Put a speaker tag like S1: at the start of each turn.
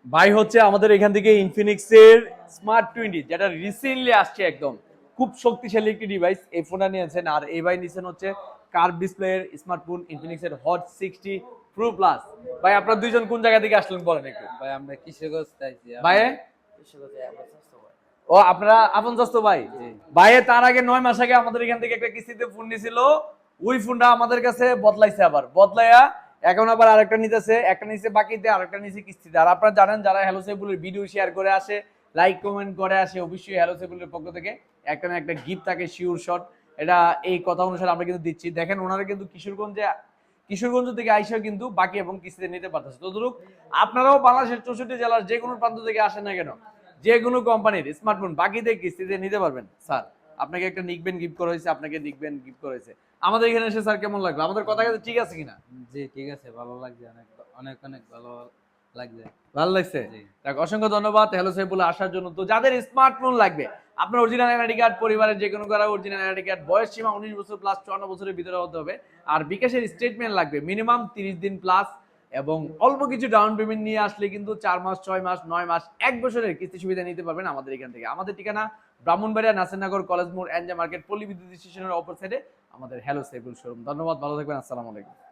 S1: ভাই হচ্ছে আমাদের এখান থেকে ইনফিনিক্সের স্মার্ট 20 যেটা রিসেন্টলি আসছে, একদম খুব শক্তিশালী একটি ডিভাইস। এই ফোনটা নিয়েছেন, আর এই ভাই নিয়েছেন হচ্ছে কার্ভ ডিসপ্লের স্মার্টফোন ইনফিনিক্সের হট 60 প্রো প্লাস। ভাই আপনারা দুইজন কোন জায়গা থেকে আসলেন বলেন একটু।
S2: ভাই আমরা কিশোরগঞ্জ চাইছি
S1: ভাই ও আপনারা আপন চাস্তো ভাই।
S2: জি
S1: ভাইয়ে তার আগে 9 মাস আগে আমাদের এখান থেকে একটা কিস্তিতে ফোন নিছিল, ওই ফোনটা আমাদের কাছে বদলাইছে, আবার বদলাইয়া এখন আবার আরেকটা নিতেছে, একটা নিচে বাকিতে আরেকটা নিচে কিস্তিতে। আর আপনারা জানেন যারা হ্যালো সেবুলের ভিডিও শেয়ার করে আসে, লাইক কমেন্ট করে আসে, অবশ্যই হ্যালো সেবুলের পক্ষ থেকে একটা না একটা গিফট থাকে শিওর শট। এটা এই কথা অনুসারে আমরা কিন্তু দিচ্ছি। দেখেন ওনারা কিন্তু কিশোরগঞ্জ থেকে আইসা কিন্তু বাকি এবং কিস্তিতে নিতে পারতেছে। তদ্রুপ আপনারাও বাংলাদেশের 64 জেলার যে কোনো প্রান্ত থেকে আসেন না কেন, যে কোনো কোম্পানির স্মার্টফোন বাকিতে কিস্তিতে নিতে পারবেন। স্যার আপনাকে একটা নিকবেন গিফট করা হয়েছে, আপনাকে নিকবেন গিফট করা হয়েছে। আমাদের এখানে এসে স্যার কেমন লাগলো? আমাদের কথা কিন্তু ঠিক আছে কিনা?
S2: জি ঠিক আছে, ভালো লাগছে, অনেক অনেক অনেক ভালো লাগছে।
S1: ভালো লাগছে?
S2: জি
S1: দেখ অসংখ্য ধন্যবাদ হ্যালো সাহেব বলে আসার জন্য। তো যাদের স্মার্টফোন লাগবে, আপনার অরিজিনাল এনআইডি কার্ড, পরিবারের যে কোনো কারো অরিজিনাল এনআইডি কার্ড, বয়স সীমা 19 বছর প্লাস 54 বছরের ভিতরে হতে হবে। আর বিকাশের স্টেটমেন্ট লাগবে মিনিমাম 30 দিন প্লাস, এবং অল্প কিছু ডাউন পেমেন্ট নিয়ে আসলে কিন্তু 4 মাস 6 মাস 9 মাস 1 বছরের কিস্তি সুবিধা নিতে পারবেন আমাদের এখান থেকে। আমাদের ঠিকানা ব্রাহ্মণবাড়িয়া নাসিরনগর কলেজ মোড় এনজে মার্কেট পল্লী বিদ্যুৎ স্টেশনের অপর সাইডে আমাদের হ্যালো সাইবুল শোরুম। ধন্যবাদ, ভালো থাকবেন, আসসালামু আলাইকুম।